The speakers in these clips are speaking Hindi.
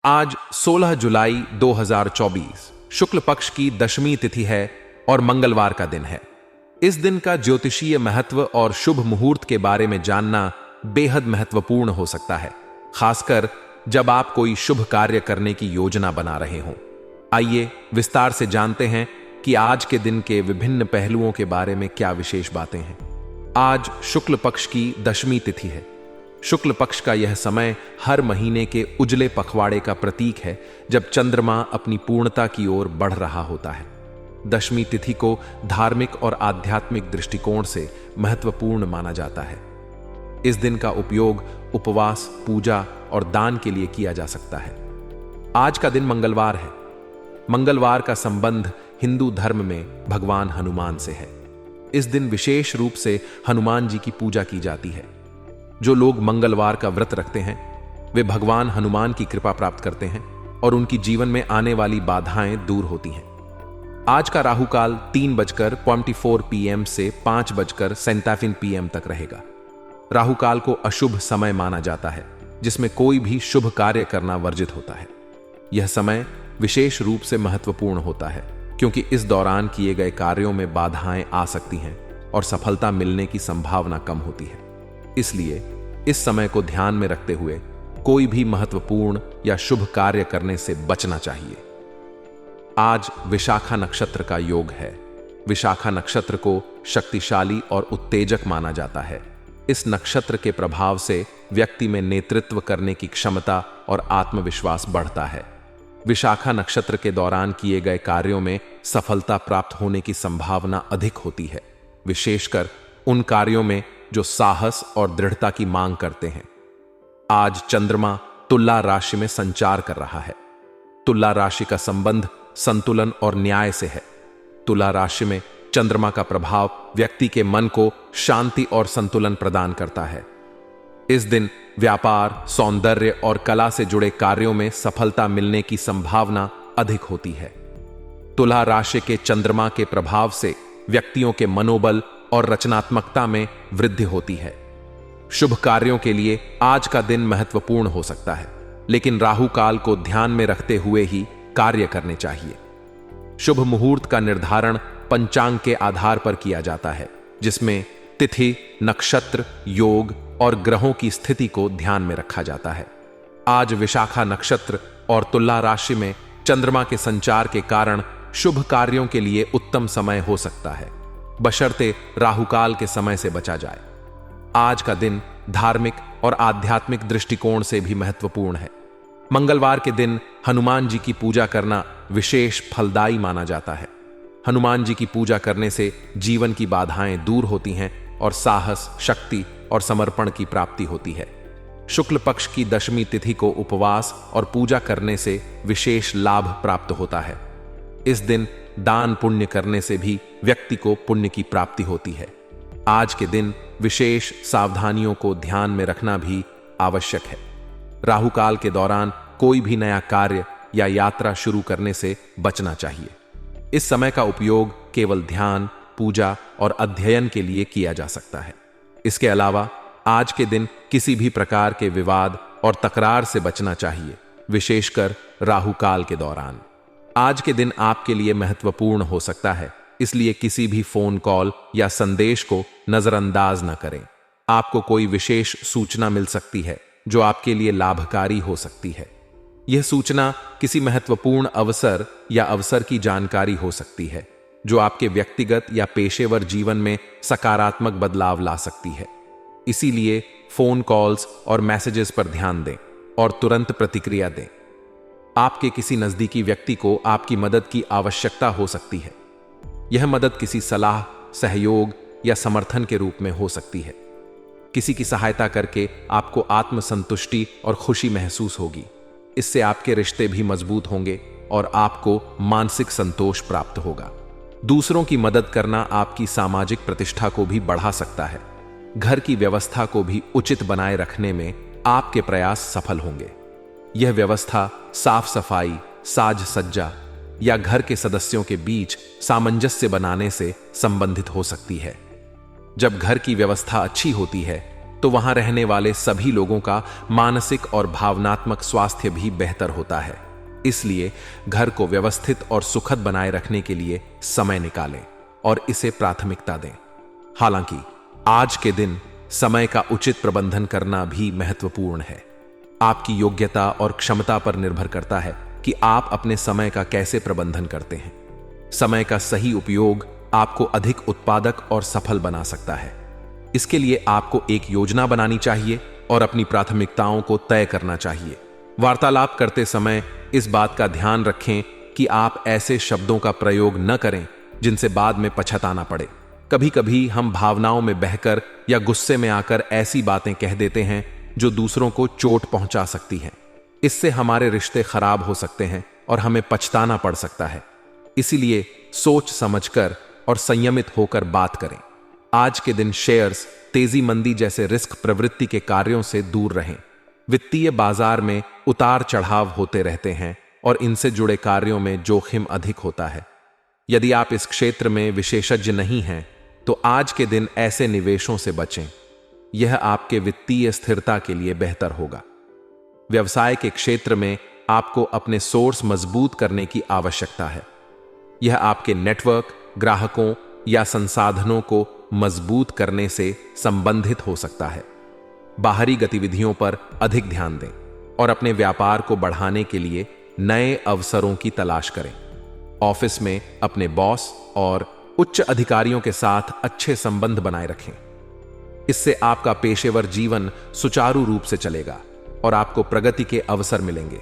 आज 16 जुलाई 2024 शुक्ल पक्ष की दशमी तिथि है और मंगलवार का दिन है। इस दिन का ज्योतिषीय महत्व और शुभ मुहूर्त के बारे में जानना बेहद महत्वपूर्ण हो सकता है, खासकर जब आप कोई शुभ कार्य करने की योजना बना रहे हों। आइए विस्तार से जानते हैं कि आज के दिन के विभिन्न पहलुओं के बारे में क्या विशेष बातें हैं। आज शुक्ल पक्ष की दशमी तिथि है। शुक्ल पक्ष का यह समय हर महीने के उजले पखवाड़े का प्रतीक है, जब चंद्रमा अपनी पूर्णता की ओर बढ़ रहा होता है। दशमी तिथि को धार्मिक और आध्यात्मिक दृष्टिकोण से महत्वपूर्ण माना जाता है। इस दिन का उपयोग उपवास, पूजा और दान के लिए किया जा सकता है। आज का दिन मंगलवार है। मंगलवार का संबंध हिंदू धर्म में भगवान हनुमान से है। इस दिन विशेष रूप से हनुमान जी की पूजा की जाती है। जो लोग मंगलवार का व्रत रखते हैं वे भगवान हनुमान की कृपा प्राप्त करते हैं और उनकी जीवन में आने वाली बाधाएं दूर होती हैं। आज का राहु काल 3:24 PM से 5:47 PM तक रहेगा। राहु काल को अशुभ समय माना जाता है, जिसमें कोई भी शुभ कार्य करना वर्जित होता है। यह समय विशेष रूप से महत्वपूर्ण होता है क्योंकि इस दौरान किए गए कार्यों में बाधाएं आ सकती हैं और सफलता मिलने की संभावना कम होती है। इसलिए इस समय को ध्यान में रखते हुए कोई भी महत्वपूर्ण या शुभ कार्य करने से बचना चाहिए। आज विशाखा नक्षत्र का योग है। विशाखा नक्षत्र को शक्तिशाली और उत्तेजक माना जाता है। इस नक्षत्र के प्रभाव से व्यक्ति में नेतृत्व करने की क्षमता और आत्मविश्वास बढ़ता है। विशाखा नक्षत्र के दौरान किए गए कार्यों में सफलता प्राप्त होने की संभावना अधिक होती है, विशेषकर उन कार्यों में जो साहस और दृढ़ता की मांग करते हैं। आज चंद्रमा तुला राशि में संचार कर रहा है। तुला राशि का संबंध संतुलन और न्याय से है। तुला राशि में चंद्रमा का प्रभाव व्यक्ति के मन को शांति और संतुलन प्रदान करता है। इस दिन व्यापार, सौंदर्य और कला से जुड़े कार्यों में सफलता मिलने की संभावना अधिक होती है। तुला राशि के चंद्रमा के प्रभाव से व्यक्तियों के मनोबल और रचनात्मकता में वृद्धि होती है। शुभ कार्यों के लिए आज का दिन महत्वपूर्ण हो सकता है, लेकिन राहु काल को ध्यान में रखते हुए ही कार्य करने चाहिए। शुभ मुहूर्त का निर्धारण पंचांग के आधार पर किया जाता है, जिसमें तिथि, नक्षत्र, योग और ग्रहों की स्थिति को ध्यान में रखा जाता है। आज विशाखा नक्षत्र और तुला राशि में चंद्रमा के संचार के कारण शुभ कार्यों के लिए उत्तम समय हो सकता है, बशर्ते राहुकाल के समय से बचा जाए। आज का दिन धार्मिक और आध्यात्मिक दृष्टिकोण से भी महत्वपूर्ण है। मंगलवार के दिन हनुमान जी की पूजा करना विशेष फलदायी माना जाता है। हनुमान जी की पूजा करने से जीवन की बाधाएं दूर होती हैं और साहस, शक्ति और समर्पण की प्राप्ति होती है। शुक्ल पक्ष की दशमी तिथि को उपवास और पूजा करने से विशेष लाभ प्राप्त होता है। इस दिन दान पुण्य करने से भी व्यक्ति को पुण्य की प्राप्ति होती है। आज के दिन विशेष सावधानियों को ध्यान में रखना भी आवश्यक है। राहु काल के दौरान कोई भी नया कार्य या यात्रा शुरू करने से बचना चाहिए। इस समय का उपयोग केवल ध्यान, पूजा और अध्ययन के लिए किया जा सकता है। इसके अलावा आज के दिन किसी भी प्रकार के विवाद और तकरार से बचना चाहिए, विशेषकर राहु काल के दौरान। आज के दिन आपके लिए महत्वपूर्ण हो सकता है, इसलिए किसी भी फोन कॉल या संदेश को नजरअंदाज न करें। आपको कोई विशेष सूचना मिल सकती है जो आपके लिए लाभकारी हो सकती है। यह सूचना किसी महत्वपूर्ण अवसर या अवसर की जानकारी हो सकती है, जो आपके व्यक्तिगत या पेशेवर जीवन में सकारात्मक बदलाव ला सकती है। इसीलिए फोन कॉल्स और मैसेजेस पर ध्यान दें और तुरंत प्रतिक्रिया दें। आपके किसी नजदीकी व्यक्ति को आपकी मदद की आवश्यकता हो सकती है। यह मदद किसी सलाह, सहयोग या समर्थन के रूप में हो सकती है। किसी की सहायता करके आपको आत्मसंतुष्टि और खुशी महसूस होगी। इससे आपके रिश्ते भी मजबूत होंगे और आपको मानसिक संतोष प्राप्त होगा। दूसरों की मदद करना आपकी सामाजिक प्रतिष्ठा को भी बढ़ा सकता है। घर की व्यवस्था को भी उचित बनाए रखने में आपके प्रयास सफल होंगे। यह व्यवस्था साफ सफाई, साज सज्जा या घर के सदस्यों के बीच सामंजस्य बनाने से संबंधित हो सकती है। जब घर की व्यवस्था अच्छी होती है तो वहां रहने वाले सभी लोगों का मानसिक और भावनात्मक स्वास्थ्य भी बेहतर होता है। इसलिए घर को व्यवस्थित और सुखद बनाए रखने के लिए समय निकालें और इसे प्राथमिकता दें। हालांकि आज के दिन समय का उचित प्रबंधन करना भी महत्वपूर्ण है। आपकी योग्यता और क्षमता पर निर्भर करता है कि आप अपने समय का कैसे प्रबंधन करते हैं। समय का सही उपयोग आपको अधिक उत्पादक और सफल बना सकता है। इसके लिए आपको एक योजना बनानी चाहिए और अपनी प्राथमिकताओं को तय करना चाहिए। वार्तालाप करते समय इस बात का ध्यान रखें कि आप ऐसे शब्दों का प्रयोग न करें जिनसे बाद में पछताना पड़े। कभी कभी हम भावनाओं में बहकर या गुस्से में आकर ऐसी बातें कह देते हैं जो दूसरों को चोट पहुंचा सकती हैं। इससे हमारे रिश्ते खराब हो सकते हैं और हमें पछताना पड़ सकता है। इसीलिए सोच समझकर और संयमित होकर बात करें। आज के दिन शेयर्स, तेजी मंदी जैसे रिस्क प्रवृत्ति के कार्यों से दूर रहें। वित्तीय बाजार में उतार चढ़ाव होते रहते हैं और इनसे जुड़े कार्यों में जोखिम अधिक होता है। यदि आप इस क्षेत्र में विशेषज्ञ नहीं हैं तो आज के दिन ऐसे निवेशों से बचें। यह आपके वित्तीय स्थिरता के लिए बेहतर होगा। व्यवसाय के क्षेत्र में आपको अपने सोर्स मजबूत करने की आवश्यकता है। यह आपके नेटवर्क, ग्राहकों या संसाधनों को मजबूत करने से संबंधित हो सकता है। बाहरी गतिविधियों पर अधिक ध्यान दें और अपने व्यापार को बढ़ाने के लिए नए अवसरों की तलाश करें। ऑफिस में अपने बॉस और उच्च अधिकारियों के साथ अच्छे संबंध बनाए रखें। इससे आपका पेशेवर जीवन सुचारू रूप से चलेगा और आपको प्रगति के अवसर मिलेंगे।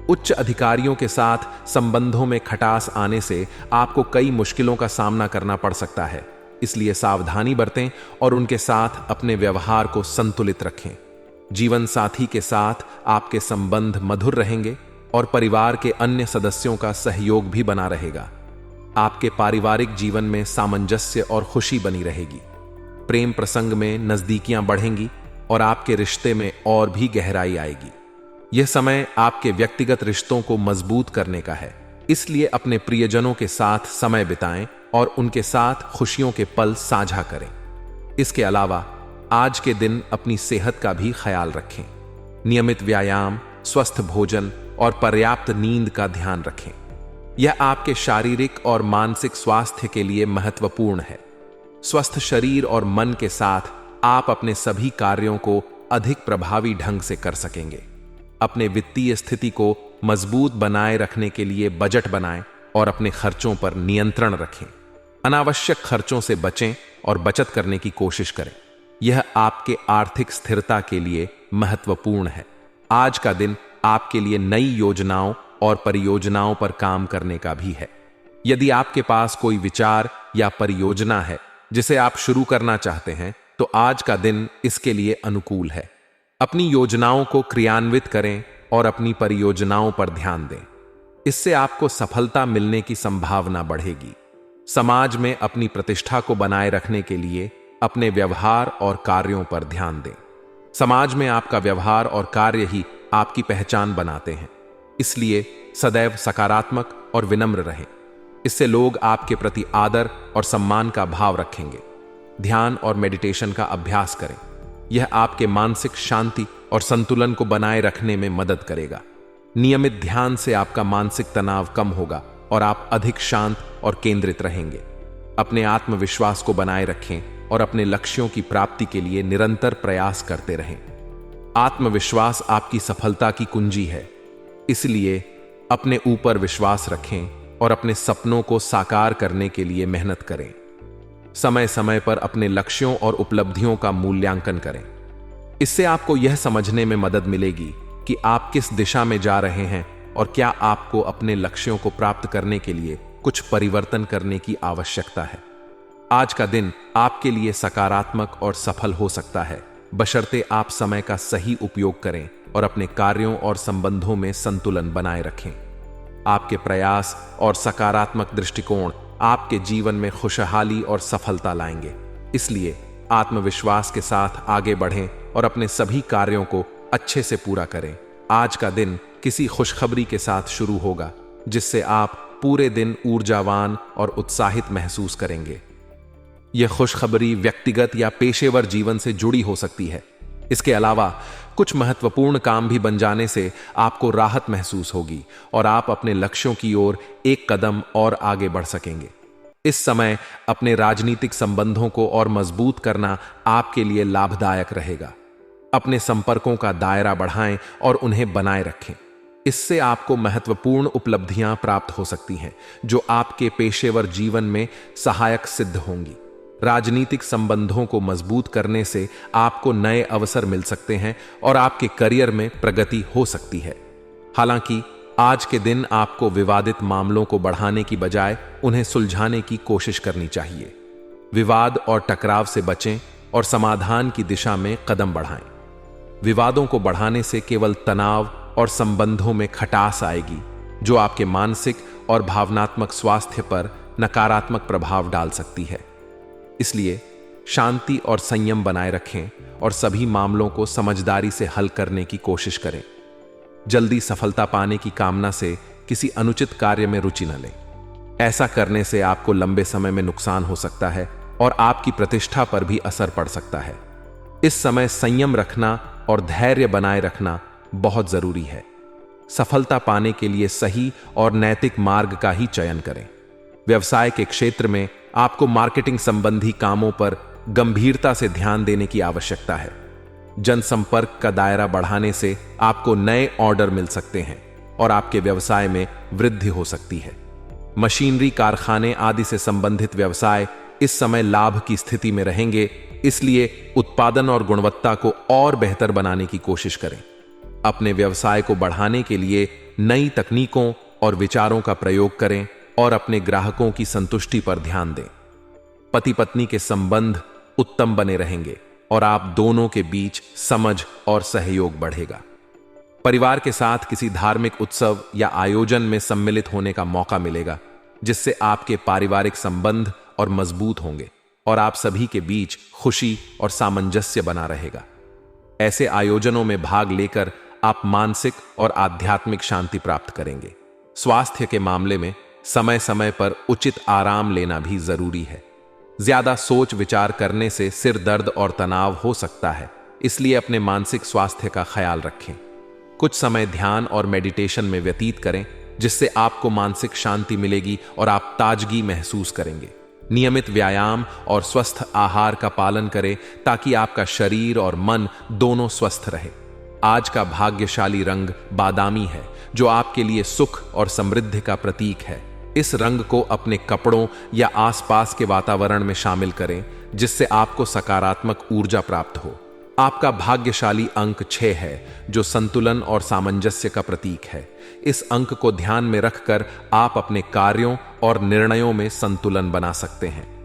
उच्च अधिकारियों के साथ संबंधों में खटास आने से आपको कई मुश्किलों का सामना करना पड़ सकता है। इसलिए सावधानी बरतें और उनके साथ अपने व्यवहार को संतुलित रखें। जीवन साथी के साथ आपके संबंध मधुर रहेंगे और परिवार के अन्य सदस्यों का सहयोग भी बना रहेगा। आपके पारिवारिक जीवन में सामंजस्य और खुशी बनी रहेगी। प्रेम प्रसंग में नजदीकियां बढ़ेंगी और आपके रिश्ते में और भी गहराई आएगी। यह समय आपके व्यक्तिगत रिश्तों को मजबूत करने का है। इसलिए अपने प्रियजनों के साथ समय बिताएं और उनके साथ खुशियों के पल साझा करें। इसके अलावा आज के दिन अपनी सेहत का भी ख्याल रखें। नियमित व्यायाम, स्वस्थ भोजन और पर्याप्त नींद का ध्यान रखें। यह आपके शारीरिक और मानसिक स्वास्थ्य के लिए महत्वपूर्ण है। स्वस्थ शरीर और मन के साथ आप अपने सभी कार्यों को अधिक प्रभावी ढंग से कर सकेंगे। अपने वित्तीय स्थिति को मजबूत बनाए रखने के लिए बजट बनाएं और अपने खर्चों पर नियंत्रण रखें। अनावश्यक खर्चों से बचें और बचत करने की कोशिश करें। यह आपके आर्थिक स्थिरता के लिए महत्वपूर्ण है। आज का दिन आपके लिए नई योजनाओं और परियोजनाओं पर काम करने का भी है। यदि आपके पास कोई विचार या परियोजना है जिसे आप शुरू करना चाहते हैं तो आज का दिन इसके लिए अनुकूल है। अपनी योजनाओं को क्रियान्वित करें और अपनी परियोजनाओं पर ध्यान दें। इससे आपको सफलता मिलने की संभावना बढ़ेगी। समाज में अपनी प्रतिष्ठा को बनाए रखने के लिए अपने व्यवहार और कार्यों पर ध्यान दें। समाज में आपका व्यवहार और कार्य ही आपकी पहचान बनाते हैं। इसलिए सदैव सकारात्मक और विनम्र रहें। इससे लोग आपके प्रति आदर और सम्मान का भाव रखेंगे। ध्यान और मेडिटेशन का अभ्यास करें। यह आपके मानसिक शांति और संतुलन को बनाए रखने में मदद करेगा। नियमित ध्यान से आपका मानसिक तनाव कम होगा और आप अधिक शांत और केंद्रित रहेंगे। अपने आत्मविश्वास को बनाए रखें और अपने लक्ष्यों की प्राप्ति के लिए निरंतर प्रयास करते रहें। आत्मविश्वास आपकी सफलता की कुंजी है। इसलिए अपने ऊपर विश्वास रखें और अपने सपनों को साकार करने के लिए मेहनत करें। समय समय पर अपने लक्ष्यों और उपलब्धियों का मूल्यांकन करें। इससे आपको यह समझने में मदद मिलेगी कि आप किस दिशा में जा रहे हैं और क्या आपको अपने लक्ष्यों को प्राप्त करने के लिए कुछ परिवर्तन करने की आवश्यकता है। आज का दिन आपके लिए सकारात्मक और सफल हो सकता है, बशर्ते आप समय का सही उपयोग करें और अपने कार्यों और संबंधों में संतुलन बनाए रखें। आपके प्रयास और सकारात्मक दृष्टिकोण आपके जीवन में खुशहाली और सफलता लाएंगे। इसलिए आत्मविश्वास के साथ आगे बढ़ें और अपने सभी कार्यों को अच्छे से पूरा करें। आज का दिन किसी खुशखबरी के साथ शुरू होगा जिससे आप पूरे दिन ऊर्जावान और उत्साहित महसूस करेंगे। यह खुशखबरी व्यक्तिगत या पेशेवर जीवन से जुड़ी हो सकती है। इसके अलावा कुछ महत्वपूर्ण काम भी बन जाने से आपको राहत महसूस होगी और आप अपने लक्ष्यों की ओर एक कदम और आगे बढ़ सकेंगे। इस समय अपने राजनीतिक संबंधों को और मजबूत करना आपके लिए लाभदायक रहेगा। अपने संपर्कों का दायरा बढ़ाएं और उन्हें बनाए रखें। इससे आपको महत्वपूर्ण उपलब्धियां प्राप्त हो सकती हैं, जो आपके पेशेवर जीवन में सहायक सिद्ध होंगी। राजनीतिक संबंधों को मजबूत करने से आपको नए अवसर मिल सकते हैं और आपके करियर में प्रगति हो सकती है। हालांकि आज के दिन आपको विवादित मामलों को बढ़ाने की बजाय उन्हें सुलझाने की कोशिश करनी चाहिए। विवाद और टकराव से बचें और समाधान की दिशा में कदम बढ़ाएं। विवादों को बढ़ाने से केवल तनाव और संबंधों में खटास आएगी, जो आपके मानसिक और भावनात्मक स्वास्थ्य पर नकारात्मक प्रभाव डाल सकती है। इसलिए शांति और संयम बनाए रखें और सभी मामलों को समझदारी से हल करने की कोशिश करें। जल्दी सफलता पाने की कामना से किसी अनुचित कार्य में रुचि न लें। ऐसा करने से आपको लंबे समय में नुकसान हो सकता है और आपकी प्रतिष्ठा पर भी असर पड़ सकता है। इस समय संयम रखना और धैर्य बनाए रखना बहुत जरूरी है। सफलता पाने के लिए सही और नैतिक मार्ग का ही चयन करें। व्यवसाय के क्षेत्र में आपको मार्केटिंग संबंधी कामों पर गंभीरता से ध्यान देने की आवश्यकता है। जनसंपर्क का दायरा बढ़ाने से आपको नए ऑर्डर मिल सकते हैं और आपके व्यवसाय में वृद्धि हो सकती है। मशीनरी, कारखाने आदि से संबंधित व्यवसाय इस समय लाभ की स्थिति में रहेंगे, इसलिए उत्पादन और गुणवत्ता को और बेहतर बनाने की कोशिश करें। अपने व्यवसाय को बढ़ाने के लिए नई तकनीकों और विचारों का प्रयोग करें और अपने ग्राहकों की संतुष्टि पर ध्यान दें। पति पत्नी के संबंध उत्तम बने रहेंगे और आप दोनों के बीच समझ और सहयोग बढ़ेगा। परिवार के साथ किसी धार्मिक उत्सव या आयोजन में सम्मिलित होने का मौका मिलेगा, जिससे आपके पारिवारिक संबंध और मजबूत होंगे और आप सभी के बीच खुशी और सामंजस्य बना रहेगा। ऐसे आयोजनों में भाग लेकर आप मानसिक और आध्यात्मिक शांति प्राप्त करेंगे। स्वास्थ्य के मामले में समय समय पर उचित आराम लेना भी जरूरी है। ज्यादा सोच विचार करने से सिर दर्द और तनाव हो सकता है, इसलिए अपने मानसिक स्वास्थ्य का ख्याल रखें। कुछ समय ध्यान और मेडिटेशन में व्यतीत करें, जिससे आपको मानसिक शांति मिलेगी और आप ताजगी महसूस करेंगे। नियमित व्यायाम और स्वस्थ आहार का पालन करें ताकि आपका शरीर और मन दोनों स्वस्थ रहे। आज का भाग्यशाली रंग बादामी है, जो आपके लिए सुख और समृद्धि का प्रतीक है। इस रंग को अपने कपड़ों या आसपास के वातावरण में शामिल करें, जिससे आपको सकारात्मक ऊर्जा प्राप्त हो। आपका भाग्यशाली अंक 6 है, जो संतुलन और सामंजस्य का प्रतीक है। इस अंक को ध्यान में रखकर आप अपने कार्यों और निर्णयों में संतुलन बना सकते हैं।